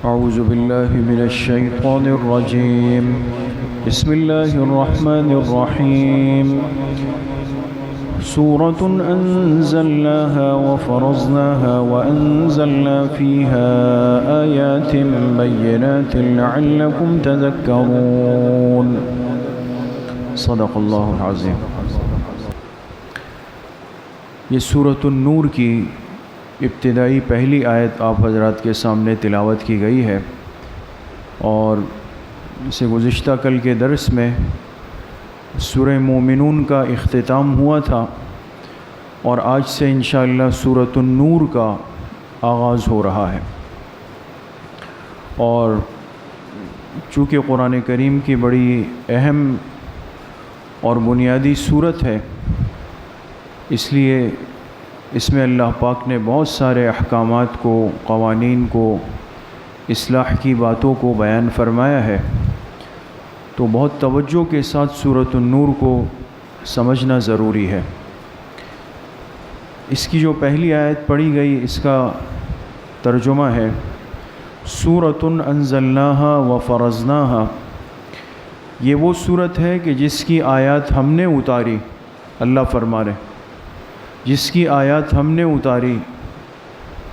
أعوذ بالله من الشيطان الرجيم بسم الله الرحمن الرحيم سورة أنزلناها وفرضناها وأنزلنا فيها آيات بينات لعلكم تذكرون صدق اللہ العظیم۔ یہ سورۃ النور کی ابتدائی پہلی آیت آپ حضرات کے سامنے تلاوت کی گئی ہے، اور اسے گزشتہ کل کے درس میں سورہ مومنون کا اختتام ہوا تھا، اور آج سے انشاءاللہ سورۃ النور کا آغاز ہو رہا ہے۔ اور چونکہ قرآن کریم کی بڑی اہم اور بنیادی صورت ہے، اس لیے اس میں اللہ پاک نے بہت سارے احکامات کو، قوانین کو، اصلاح کی باتوں کو بیان فرمایا ہے، تو بہت توجہ کے ساتھ سورۃ النور کو سمجھنا ضروری ہے۔ اس کی جو پہلی آیت پڑھی گئی، اس کا ترجمہ ہے سورۃ انزلناہا وفرضناہا۔ یہ وہ صورت ہے کہ جس کی آیات ہم نے اتاری، اللہ فرما رہے جس کی آیات ہم نے اتاری،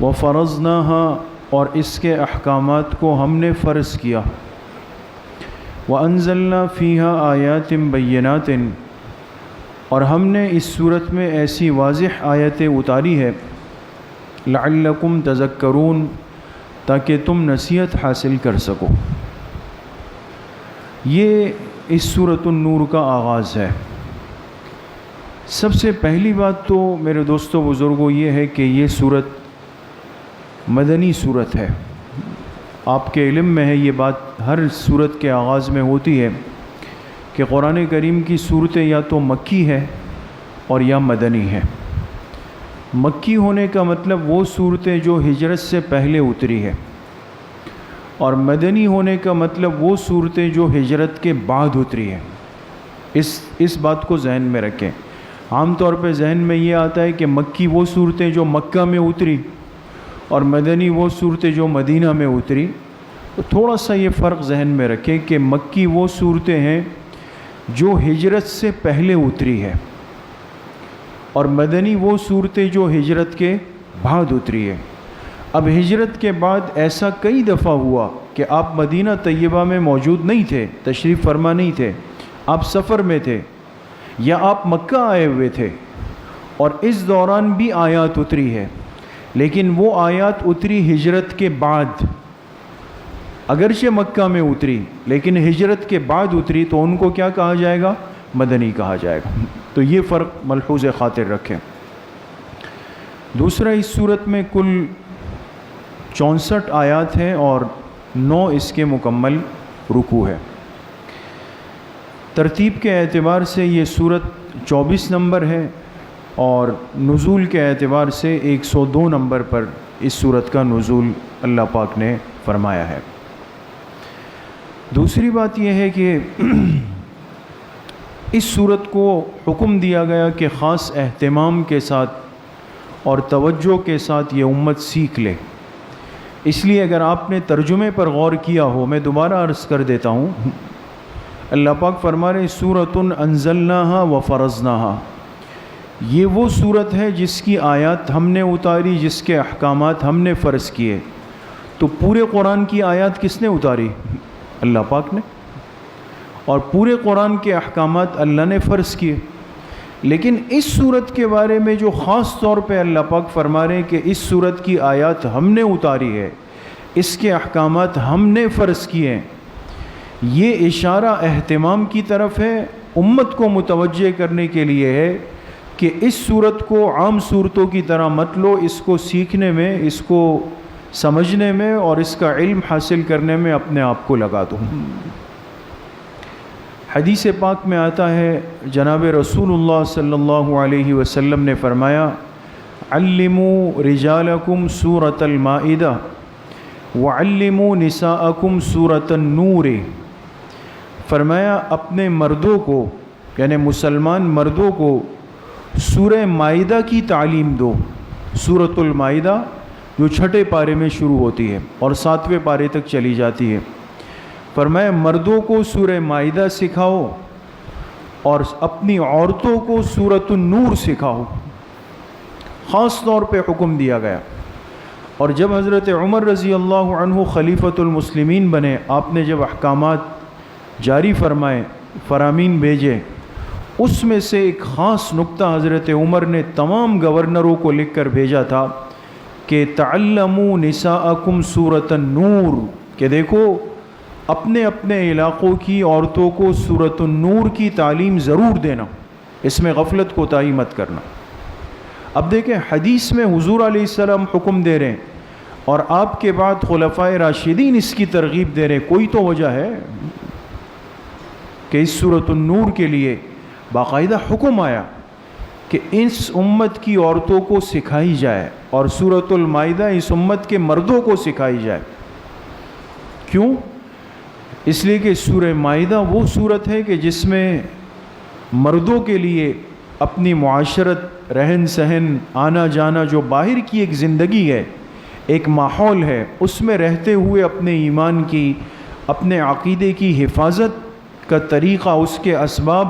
وفرضناها، اور اس کے احکامات کو ہم نے فرض کیا، وانزلنا فیہا آیات بینات، اور ہم نے اس صورت میں ایسی واضح آیتیں اتاری ہے، لعلکم تذکرون، تاکہ تم نصیحت حاصل کر سکو۔ یہ اس سورۃ النور کا آغاز ہے۔ سب سے پہلی بات تو میرے دوستوں بزرگوں یہ ہے کہ یہ سورت مدنی سورت ہے۔ آپ کے علم میں ہے یہ بات، ہر سورت کے آغاز میں ہوتی ہے کہ قرآن کریم کی صورتیں یا تو مکی ہے اور یا مدنی ہے۔ مکی ہونے کا مطلب وہ صورتیں جو ہجرت سے پہلے اتری ہے، اور مدنی ہونے کا مطلب وہ صورتیں جو ہجرت کے بعد اتری ہیں۔ اس بات کو ذہن میں رکھیں۔ عام طور پہ ذہن میں یہ آتا ہے کہ مکی وہ صورتیں جو مکہ میں اتری، اور مدنی وہ صورتیں جو مدینہ میں اتری۔ تو تھوڑا سا یہ فرق ذہن میں رکھیں کہ مکی وہ صورتیں ہیں جو ہجرت سے پہلے اتری ہے، اور مدنی وہ صورتیں جو ہجرت کے بعد اتری ہے۔ اب ہجرت کے بعد ایسا کئی دفعہ ہوا کہ آپ مدینہ طیبہ میں موجود نہیں تھے، تشریف فرما نہیں تھے، آپ سفر میں تھے، یا آپ مکہ آئے ہوئے تھے، اور اس دوران بھی آیات اتری ہے، لیکن وہ آیات اتری ہجرت کے بعد۔ اگرچہ مکہ میں اتری لیکن ہجرت کے بعد اتری، تو ان کو کیا کہا جائے گا؟ مدنی کہا جائے گا۔ تو یہ فرق ملحوظ خاطر رکھیں۔ دوسرا، اس صورت میں کل 64 آیات ہیں اور 9 اس کے مکمل رکوع ہے۔ ترتیب کے اعتبار سے یہ صورت 24 نمبر ہے، اور نزول کے اعتبار سے 102 نمبر پر اس صورت کا نزول اللہ پاک نے فرمایا ہے۔ دوسری بات یہ ہے کہ اس صورت کو حکم دیا گیا کہ خاص اہتمام کے ساتھ اور توجہ کے ساتھ یہ امت سیکھ لے۔ اس لیے اگر آپ نے ترجمے پر غور کیا ہو، میں دوبارہ عرض کر دیتا ہوں، اللہ پاک فرما رہے سورۃ انزلناہا وفرضناہا، یہ وہ صورت ہے جس کی آیات ہم نے اتاری، جس کے احکامات ہم نے فرض کیے۔ تو پورے قرآن کی آیات کس نے اتاری؟ اللہ پاک نے، اور پورے قرآن کے احکامات اللہ نے فرض کیے۔ لیکن اس صورت کے بارے میں جو خاص طور پہ اللہ پاک فرما رہے ہیں کہ اس صورت کی آیات ہم نے اتاری ہے، اس کے احکامات ہم نے فرض کیے ہیں، یہ اشارہ اہتمام کی طرف ہے، امت کو متوجہ کرنے کے لیے ہے کہ اس صورت کو عام صورتوں کی طرح مت لو، اس کو سیکھنے میں، اس کو سمجھنے میں اور اس کا علم حاصل کرنے میں اپنے آپ کو لگا دو۔ حدیث پاک میں آتا ہے، جناب رسول اللہ صلی اللہ علیہ وسلم نے فرمایا، علموا رجالکم سورۃ المائدہ وعلموا نساءکم سورۃ النور۔ فرمایا اپنے مردوں کو، یعنی مسلمان مردوں کو، سورہ مائدہ کی تعلیم دو۔ سورۃ المائدہ جو چھٹے پارے میں شروع ہوتی ہے اور 7ویں پارے تک چلی جاتی ہے۔ فرمایا مردوں کو سورہ مائدہ سکھاؤ اور اپنی عورتوں کو سورۃ النور سکھاؤ، خاص طور پہ حکم دیا گیا۔ اور جب حضرت عمر رضی اللہ عنہ خلیفۃ المسلمین بنے، آپ نے جب احکامات جاری فرمائے، فرامین بھیجے، اس میں سے ایک خاص نقطہ حضرت عمر نے تمام گورنروں کو لکھ کر بھیجا تھا کہ تعلموا نساءکم سورۃ النور، کہ دیکھو اپنے اپنے علاقوں کی عورتوں کو سورۃ النور کی تعلیم ضرور دینا، اس میں غفلت کوتاہی مت کرنا۔ اب دیکھیں حدیث میں حضور علیہ السلام حکم دے رہے ہیں اور آپ کے بعد خلفائے راشدین اس کی ترغیب دے رہے ہیں، کوئی تو وجہ ہے کہ اس سورۃ النور کے لیے باقاعدہ حکم آیا کہ اس امت کی عورتوں کو سکھائی جائے اور سورۃ المائدہ اس امت کے مردوں کو سکھائی جائے۔ کیوں؟ اس لیے کہ سورہ مائدہ وہ سورت ہے کہ جس میں مردوں کے لیے اپنی معاشرت، رہن سہن، آنا جانا، جو باہر کی ایک زندگی ہے، ایک ماحول ہے، اس میں رہتے ہوئے اپنے ایمان کی، اپنے عقیدے کی حفاظت کا طریقہ، اس کے اسباب،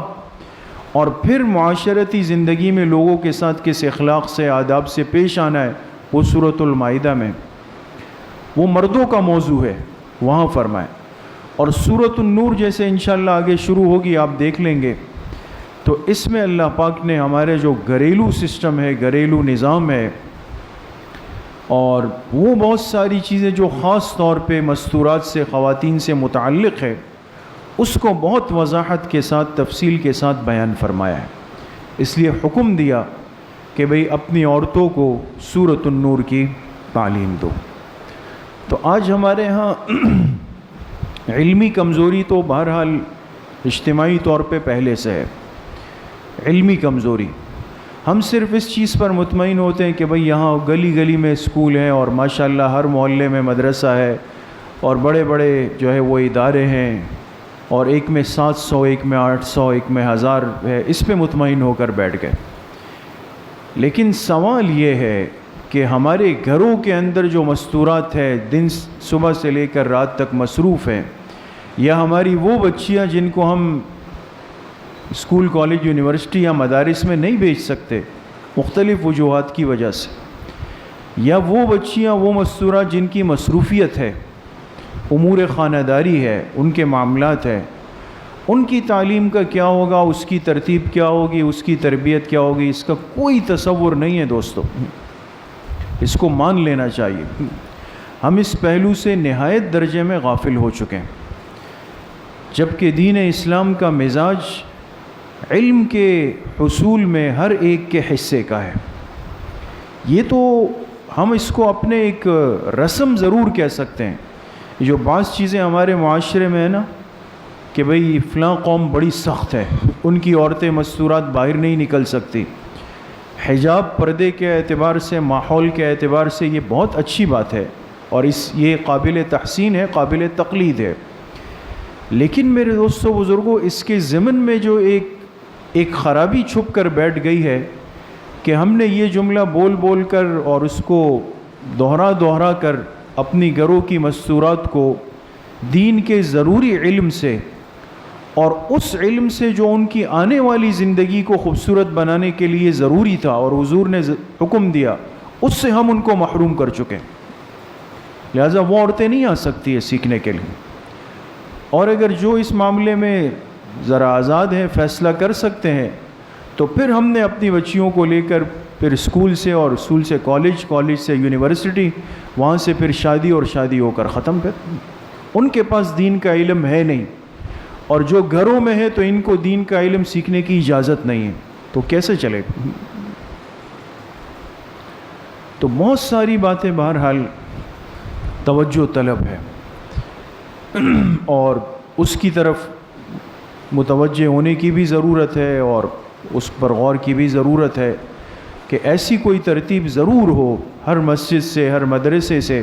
اور پھر معاشرتی زندگی میں لوگوں کے ساتھ کس اخلاق سے، آداب سے پیش آنا ہے، وہ سورۃ المائدہ میں وہ مردوں کا موضوع ہے، وہاں فرمائے۔ اور سورۃ النور جیسے انشاءاللہ آگے شروع ہوگی، آپ دیکھ لیں گے، تو اس میں اللہ پاک نے ہمارے جو گھریلو سسٹم ہے، گھریلو نظام ہے، اور وہ بہت ساری چیزیں جو خاص طور پہ مستورات سے، خواتین سے متعلق ہے، اس کو بہت وضاحت کے ساتھ، تفصیل کے ساتھ بیان فرمایا ہے۔ اس لیے حکم دیا کہ بھئی اپنی عورتوں کو سورۃ النور کی تعلیم دو۔ تو آج ہمارے ہاں علمی کمزوری تو بہرحال اجتماعی طور پہ پہلے سے ہے، علمی کمزوری۔ ہم صرف اس چیز پر مطمئن ہوتے ہیں کہ بھئی یہاں گلی گلی میں اسکول ہیں اور ماشاءاللہ ہر محلے میں مدرسہ ہے اور بڑے بڑے جو ہے وہ ادارے ہیں، اور ایک میں 700، ایک میں 800، ایک میں 1000 ہے، اس پہ مطمئن ہو کر بیٹھ گئے۔ لیکن سوال یہ ہے کہ ہمارے گھروں کے اندر جو مستورات ہے، دن صبح سے لے کر رات تک مصروف ہیں، یا ہماری وہ بچیاں جن کو ہم اسکول، کالج، یونیورسٹی یا مدارس میں نہیں بھیج سکتے مختلف وجوہات کی وجہ سے، یا وہ بچیاں، وہ مستورات جن کی مصروفیت ہے، امور خانہ داری ہے، ان کے معاملات ہیں، ان کی تعلیم کا کیا ہوگا، اس کی ترتیب کیا ہوگی، اس کی تربیت کیا ہوگی، اس کا کوئی تصور نہیں ہے دوستو۔ اس کو مان لینا چاہیے۔ ہم اس پہلو سے نہایت درجے میں غافل ہو چکے ہیں، جبکہ دین اسلام کا مزاج علم کے حصول میں ہر ایک کے حصے کا ہے۔ یہ تو ہم اس کو اپنے ایک رسم ضرور کہہ سکتے ہیں۔ جو بعض چیزیں ہمارے معاشرے میں ہے نا کہ بھئی فلاں قوم بڑی سخت ہے، ان کی عورتیں مستورات باہر نہیں نکل سکتی، حجاب پردے کے اعتبار سے، ماحول کے اعتبار سے یہ بہت اچھی بات ہے اور یہ قابل تحسین ہے، قابل تقلید ہے۔ لیکن میرے دوستو بزرگوں، اس کے ضمن میں جو ایک خرابی چھپ کر بیٹھ گئی ہے کہ ہم نے یہ جملہ بول بول کر اور اس کو دوہرا کر اپنی گھروں کی مستورات کو دین کے ضروری علم سے اور اس علم سے جو ان کی آنے والی زندگی کو خوبصورت بنانے کے لیے ضروری تھا اور حضور نے حکم دیا، اس سے ہم ان کو محروم کر چکے۔ لہٰذا وہ عورتیں نہیں آ سکتی ہے سیکھنے کے لیے، اور اگر جو اس معاملے میں ذرا آزاد ہیں، فیصلہ کر سکتے ہیں، تو پھر ہم نے اپنی بچیوں کو لے کر پھر اسکول سے، اور اسکول سے کالج، کالج سے یونیورسٹی، وہاں سے پھر شادی، اور شادی ہو کر ختم۔ پھر ان کے پاس دین کا علم ہے نہیں، اور جو گھروں میں ہے تو ان کو دین کا علم سیکھنے کی اجازت نہیں ہے، تو کیسے چلے؟ تو بہت ساری باتیں بہرحال توجہ طلب ہے، اور اس کی طرف متوجہ ہونے کی بھی ضرورت ہے، اور اس پر غور کی بھی ضرورت ہے کہ ایسی کوئی ترتیب ضرور ہو ہر مسجد سے، ہر مدرسے سے،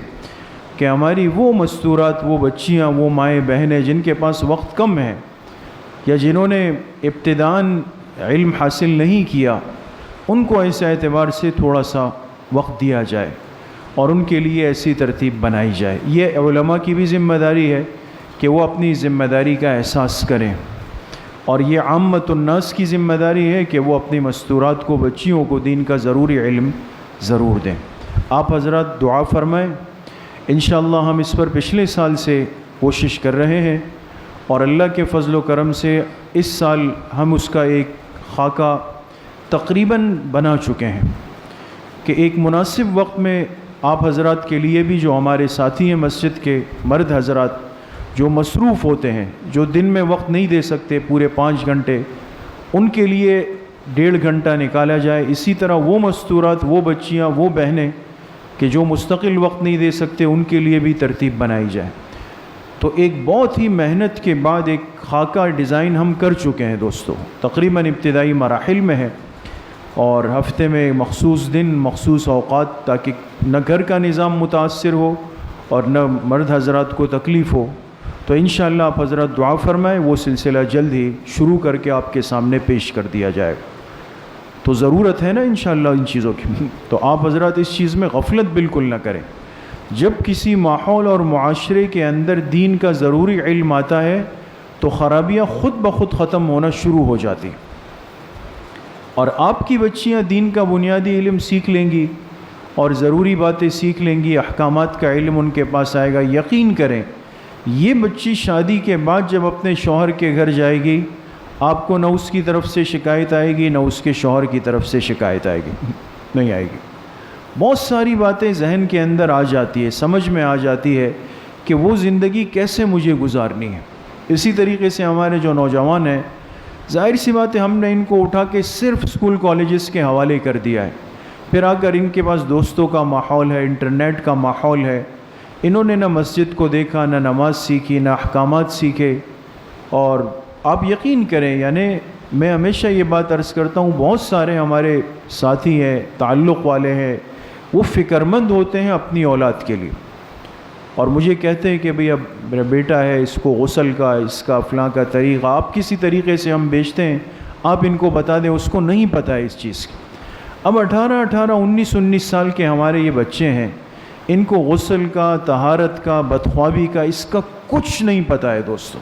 کہ ہماری وہ مستورات، وہ بچیاں، وہ مائیں بہنیں جن کے پاس وقت کم ہے، یا جنہوں نے ابتداً علم حاصل نہیں کیا، ان کو ایسے اعتبار سے تھوڑا سا وقت دیا جائے، اور ان کے لیے ایسی ترتیب بنائی جائے۔ یہ علماء کی بھی ذمہ داری ہے کہ وہ اپنی ذمہ داری کا احساس کریں، اور یہ عامۃ الناس کی ذمہ داری ہے کہ وہ اپنی مستورات کو، بچیوں کو دین کا ضروری علم ضرور دیں۔ آپ حضرات دعا فرمائیں، انشاءاللہ ہم اس پر پچھلے سال سے کوشش کر رہے ہیں، اور اللہ کے فضل و کرم سے اس سال ہم اس کا ایک خاکہ تقریباً بنا چکے ہیں کہ ایک مناسب وقت میں آپ حضرات کے لیے بھی، جو ہمارے ساتھی ہیں مسجد کے مرد حضرات جو مصروف ہوتے ہیں، جو دن میں وقت نہیں دے سکتے پورے 5 گھنٹے، ان کے لیے 1.5 گھنٹہ نکالا جائے۔ اسی طرح وہ مستورات، وہ بچیاں، وہ بہنیں کہ جو مستقل وقت نہیں دے سکتے، ان کے لیے بھی ترتیب بنائی جائے۔ تو ایک بہت ہی محنت کے بعد ایک خاکہ ڈیزائن ہم کر چکے ہیں دوستو، تقریباً ابتدائی مراحل میں ہے، اور ہفتے میں مخصوص دن، مخصوص اوقات، تاکہ نہ گھر کا نظام متاثر ہو اور نہ مرد حضرات کو تکلیف ہو۔ تو انشاءاللہ آپ حضرات دعا فرمائیں، وہ سلسلہ جلد ہی شروع کر کے آپ کے سامنے پیش کر دیا جائے گا۔ تو ضرورت ہے نا انشاءاللہ ان چیزوں کی، تو آپ حضرات اس چیز میں غفلت بالکل نہ کریں۔ جب کسی ماحول اور معاشرے کے اندر دین کا ضروری علم آتا ہے تو خرابیاں خود بخود ختم ہونا شروع ہو جاتی، اور آپ کی بچیاں دین کا بنیادی علم سیکھ لیں گی اور ضروری باتیں سیکھ لیں گی، احکامات کا علم ان کے پاس آئے گا۔ یقین کریں، یہ بچی شادی کے بعد جب اپنے شوہر کے گھر جائے گی، آپ کو نہ اس کی طرف سے شکایت آئے گی، نہ اس کے شوہر کی طرف سے شکایت آئے گی، نہیں آئے گی۔ بہت ساری باتیں ذہن کے اندر آ جاتی ہے، سمجھ میں آ جاتی ہے کہ وہ زندگی کیسے مجھے گزارنی ہے۔ اسی طریقے سے ہمارے جو نوجوان ہیں، ظاہر سی بات ہے ہم نے ان کو اٹھا کے صرف اسکول کالجز کے حوالے کر دیا ہے، پھر آ کر ان کے پاس دوستوں کا ماحول ہے، انٹرنیٹ کا ماحول ہے، انہوں نے نہ مسجد کو دیکھا، نہ نماز سیکھی، نہ احکامات سیکھے۔ اور آپ یقین کریں، یعنی میں ہمیشہ یہ بات عرض کرتا ہوں، بہت سارے ہمارے ساتھی ہیں، تعلق والے ہیں، وہ فکر مند ہوتے ہیں اپنی اولاد کے لیے، اور مجھے کہتے ہیں کہ بھئی اب میرا بیٹا ہے، اس کو غسل کا، اس کا فلاں کا طریقہ آپ کسی طریقے سے ہم بیچتے ہیں، آپ ان کو بتا دیں، اس کو نہیں پتہ ہے اس چیز کی۔ اب 19 سال کے ہمارے یہ بچے ہیں، ان کو غسل کا، طہارت کا، بدخوابی کا، اس کا کچھ نہیں پتہ ہے دوستو۔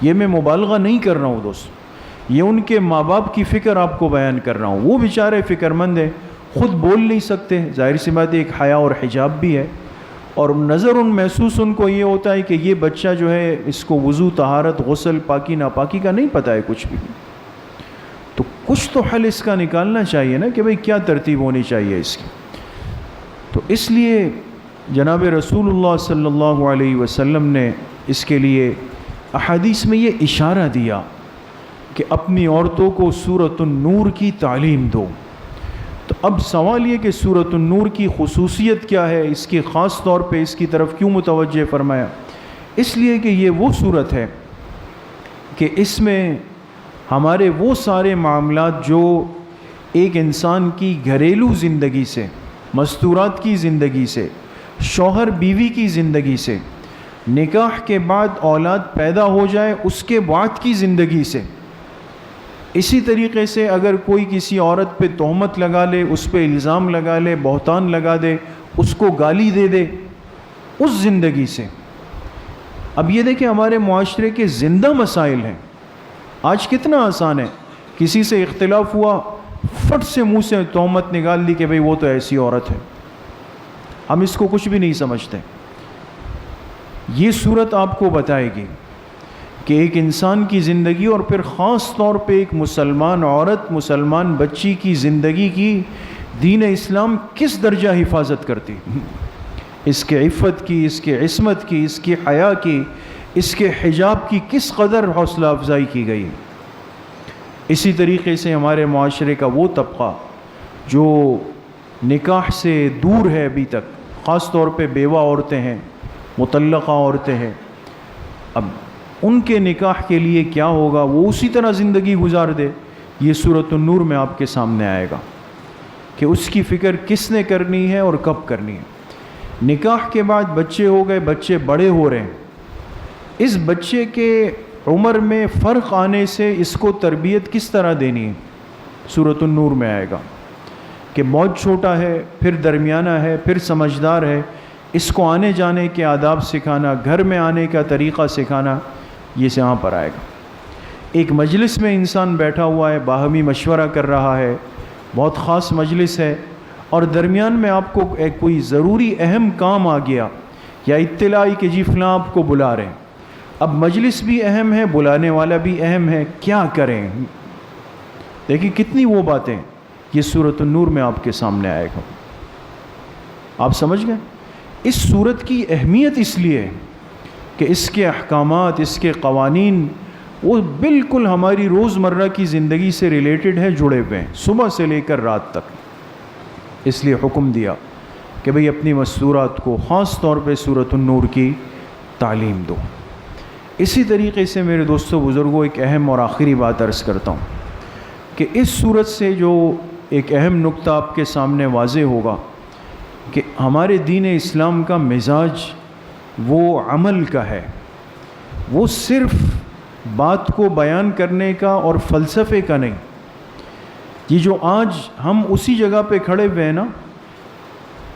یہ میں مبالغہ نہیں کر رہا ہوں دوستو، یہ ان کے ماں باپ کی فکر آپ کو بیان کر رہا ہوں۔ وہ بیچارے فکر مند ہیں، خود بول نہیں سکتے، ظاہر سی بات ہے ایک حیا اور حجاب بھی ہے، اور نظر محسوس ان کو یہ ہوتا ہے کہ یہ بچہ جو ہے اس کو وضو، طہارت، غسل، پاکی ناپاکی کا نہیں پتہ ہے کچھ بھی، تو کچھ تو حل اس کا نکالنا چاہیے نا کہ بھئی کیا ترتیب ہونی چاہیے اس کی۔ تو اس لیے جناب رسول اللہ صلی اللہ علیہ وسلم نے اس کے لیے احادیث میں یہ اشارہ دیا کہ اپنی عورتوں کو سورۃ النور کی تعلیم دو۔ تو اب سوال یہ کہ سورۃ النور کی خصوصیت کیا ہے، اس کی خاص طور پہ اس کی طرف کیوں متوجہ فرمایا؟ اس لیے کہ یہ وہ صورت ہے کہ اس میں ہمارے وہ سارے معاملات جو ایک انسان کی گھریلو زندگی سے، مستورات کی زندگی سے، شوہر بیوی کی زندگی سے، نکاح کے بعد اولاد پیدا ہو جائے اس کے بعد کی زندگی سے، اسی طریقے سے اگر کوئی کسی عورت پہ تہمت لگا لے، اس پہ الزام لگا لے، بہتان لگا دے، اس کو گالی دے دے، اس زندگی سے۔ اب یہ دیکھیں ہمارے معاشرے کے زندہ مسائل ہیں، آج کتنا آسان ہے، کسی سے اختلاف ہوا، فٹ سے منہ سے تہمت نکال دی کہ بھئی وہ تو ایسی عورت ہے، ہم اس کو کچھ بھی نہیں سمجھتے۔ یہ صورت آپ کو بتائے گی کہ ایک انسان کی زندگی، اور پھر خاص طور پہ ایک مسلمان عورت، مسلمان بچی کی زندگی کی دین اسلام کس درجہ حفاظت کرتی، اس کے عفت کی، اس کے عصمت کی، اس کی حیا کی، اس کے حجاب کی کس قدر حوصلہ افزائی کی گئی۔ اسی طریقے سے ہمارے معاشرے کا وہ طبقہ جو نکاح سے دور ہے ابھی تک، خاص طور پہ بیوہ عورتیں ہیں، مطلقہ عورتیں ہیں، اب ان کے نکاح کے لیے کیا ہوگا، وہ اسی طرح زندگی گزار دے، یہ سورۃ النور میں آپ کے سامنے آئے گا کہ اس کی فکر کس نے کرنی ہے اور کب کرنی ہے۔ نکاح کے بعد بچے ہو گئے، بچے بڑے ہو رہے ہیں، اس بچے کے عمر میں فرق آنے سے اس کو تربیت کس طرح دینی ہے، سورۃ النور میں آئے گا کہ بہت چھوٹا ہے، پھر درمیانہ ہے، پھر سمجھدار ہے، اس کو آنے جانے کے آداب سکھانا، گھر میں آنے کا طریقہ سکھانا، یہ سے یہاں پر آئے گا۔ ایک مجلس میں انسان بیٹھا ہوا ہے، باہمی مشورہ کر رہا ہے، بہت خاص مجلس ہے، اور درمیان میں آپ کو کوئی ضروری اہم کام آ گیا یا اطلاع آئی کہ جی فلاں آپ کو بلا رہے ہیں۔ اب مجلس بھی اہم ہے، بلانے والا بھی اہم ہے، کیا کریں؟ دیکھیں کتنی وہ باتیں یہ سورۃ النور میں آپ کے سامنے آئے گا۔ آپ سمجھ گئے؟ اس سورت کی اہمیت اس لیے کہ اس کے احکامات، اس کے قوانین وہ بالکل ہماری روزمرہ کی زندگی سے ریلیٹڈ ہیں، جڑے ہوئے ہیں، صبح سے لے کر رات تک۔ اس لیے حکم دیا کہ بھئی اپنی مستورات کو خاص طور پہ سورۃ النور کی تعلیم دو۔ اسی طریقے سے میرے دوستو بزرگوں ایک اہم اور آخری بات عرض کرتا ہوں کہ اس سورت سے جو ایک اہم نقطہ آپ کے سامنے واضح ہوگا کہ ہمارے دین اسلام کا مزاج وہ عمل کا ہے، وہ صرف بات کو بیان کرنے کا اور فلسفے کا نہیں۔ یہ جو آج ہم اسی جگہ پہ کھڑے ہوئے ہیں نا،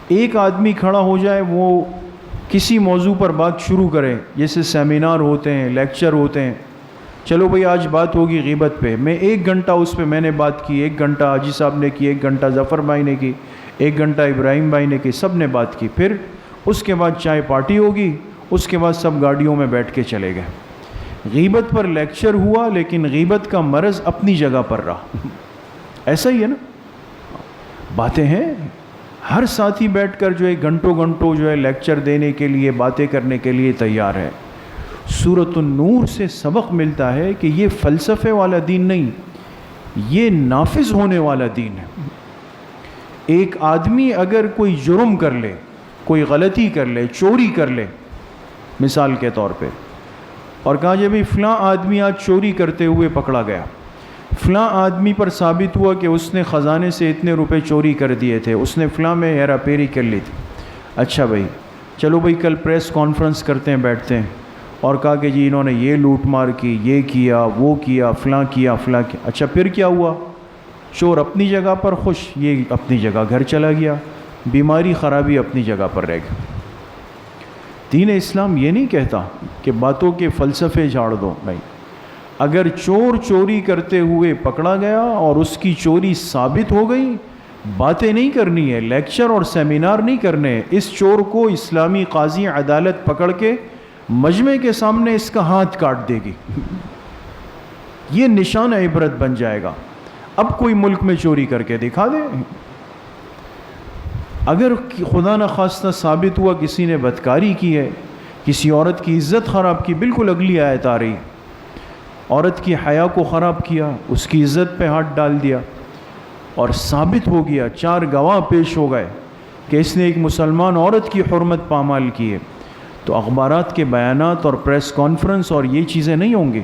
ایک آدمی کھڑا ہو جائے، وہ کسی موضوع پر بات شروع کرے، جیسے سیمینار ہوتے ہیں، لیکچر ہوتے ہیں، چلو بھئی آج بات ہوگی غیبت پہ، میں 1 گھنٹہ اس پہ میں نے بات کی، 1 گھنٹہ حاجی صاحب نے کی، 1 گھنٹہ ظفر بھائی نے کی، 1 گھنٹہ ابراہیم بھائی نے کی، سب نے بات کی، پھر اس کے بعد چائے پارٹی ہوگی، اس کے بعد سب گاڑیوں میں بیٹھ کے چلے گئے۔ غیبت پر لیکچر ہوا، لیکن غیبت کا مرض اپنی جگہ پر رہا۔ ایسا ہی ہے نا، باتیں ہیں، ہر ساتھی بیٹھ کر جو ہے گھنٹوں گھنٹوں جو ہے لیکچر دینے کے لیے، باتیں کرنے کے لیے تیار ہے۔ سورۃ النور سے سبق ملتا ہے کہ یہ فلسفے والا دین نہیں، یہ نافذ ہونے والا دین ہے۔ ایک آدمی اگر کوئی جرم کر لے، کوئی غلطی کر لے، چوری کر لے مثال کے طور پہ، اور کہا جائے بھئی فلاں آدمی آج چوری کرتے ہوئے پکڑا گیا، فلاں آدمی پر ثابت ہوا کہ اس نے خزانے سے اتنے روپے چوری کر دیے تھے، اس نے فلاں میں ہیرا پھیری کر لی تھی۔ اچھا بھائی، چلو بھائی کل پریس کانفرنس کرتے ہیں، بیٹھتے ہیں، اور کہا کہ جی انہوں نے یہ لوٹ مار کی، یہ کیا، وہ کیا، فلاں کیا، فلاں کیا۔ اچھا پھر کیا ہوا؟ چور اپنی جگہ پر خوش، یہ اپنی جگہ گھر چلا گیا، بیماری خرابی اپنی جگہ پر رہ گئی۔ دین اسلام یہ نہیں کہتا کہ باتوں کے فلسفے جھاڑ دو، نہیں۔ اگر چور چوری کرتے ہوئے پکڑا گیا اور اس کی چوری ثابت ہو گئی، باتیں نہیں کرنی ہے، لیکچر اور سیمینار نہیں کرنے، اس چور کو اسلامی قاضی عدالت پکڑ کے مجمع کے سامنے اس کا ہاتھ کاٹ دے گی، یہ نشان عبرت بن جائے گا۔ اب کوئی ملک میں چوری کر کے دکھا دے، اگر خدا نخواستہ ثابت ہوا کسی نے بدکاری کی ہے، کسی عورت کی عزت خراب کی، بالکل اگلی آیت آ رہی، عورت کی حیا کو خراب کیا، اس کی عزت پہ ہاتھ ڈال دیا، اور ثابت ہو گیا، 4 گواہ پیش ہو گئے کہ اس نے ایک مسلمان عورت کی حرمت پامال کی ہے، تو اخبارات کے بیانات اور پریس کانفرنس اور یہ چیزیں نہیں ہوں گے،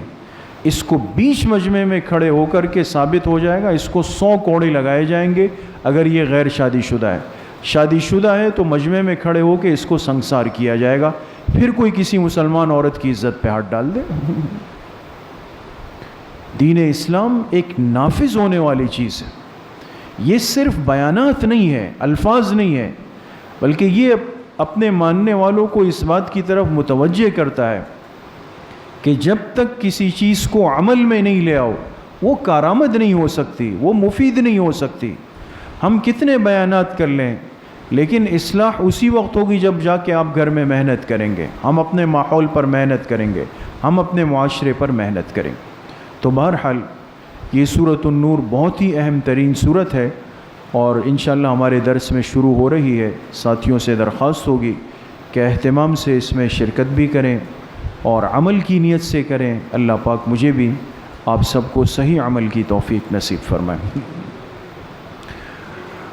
اس کو بیچ مجمع میں کھڑے ہو کر کے ثابت ہو جائے گا، اس کو 100 کوڑے لگائے جائیں گے۔ اگر یہ غیر شادی شدہ ہے، شادی شدہ ہے تو مجمع میں کھڑے ہو کے اس کو سنسار کیا جائے گا، پھر کوئی کسی مسلمان عورت کی عزت پہ ہاتھ ڈال دے۔ دین اسلام ایک نافذ ہونے والی چیز ہے، یہ صرف بیانات نہیں ہے، الفاظ نہیں ہے، بلکہ یہ اپنے ماننے والوں کو اس بات کی طرف متوجہ کرتا ہے کہ جب تک کسی چیز کو عمل میں نہیں لے آؤ، وہ کارآمد نہیں ہو سکتی، وہ مفید نہیں ہو سکتی۔ ہم کتنے بیانات کر لیں، لیکن اصلاح اسی وقت ہوگی جب جا کے آپ گھر میں محنت کریں گے، ہم اپنے ماحول پر محنت کریں گے، ہم اپنے معاشرے پر محنت کریں گے۔ تو بہرحال یہ سورۃ النور بہت ہی اہم ترین سورت ہے، اور انشاءاللہ ہمارے درس میں شروع ہو رہی ہے۔ ساتھیوں سے درخواست ہوگی کہ اہتمام سے اس میں شرکت بھی کریں اور عمل کی نیت سے کریں۔ اللہ پاک مجھے بھی آپ سب کو صحیح عمل کی توفیق نصیب فرمائے۔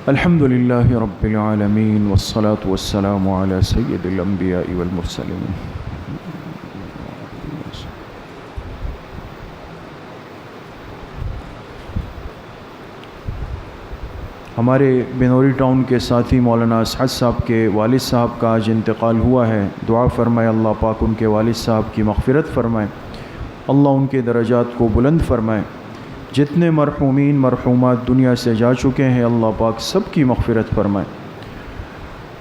الحمدللہ رب العالمین والصلاة والسلام علی سید الانبیاء والمرسلین۔ ہمارے بنوری ٹاؤن کے ساتھی مولانا اسعد صاحب کے والد صاحب کا آج انتقال ہوا ہے، دعا فرمائے اللہ پاک ان کے والد صاحب کی مغفرت فرمائے، اللہ ان کے درجات کو بلند فرمائے۔ جتنے مرحومین مرحومات دنیا سے جا چکے ہیں اللہ پاک سب کی مغفرت فرمائے۔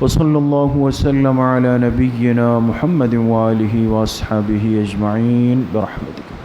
وصلی اللہ وسلم علی نبینا محمد وآلہ واصحابہ اجمعین برحمتک۔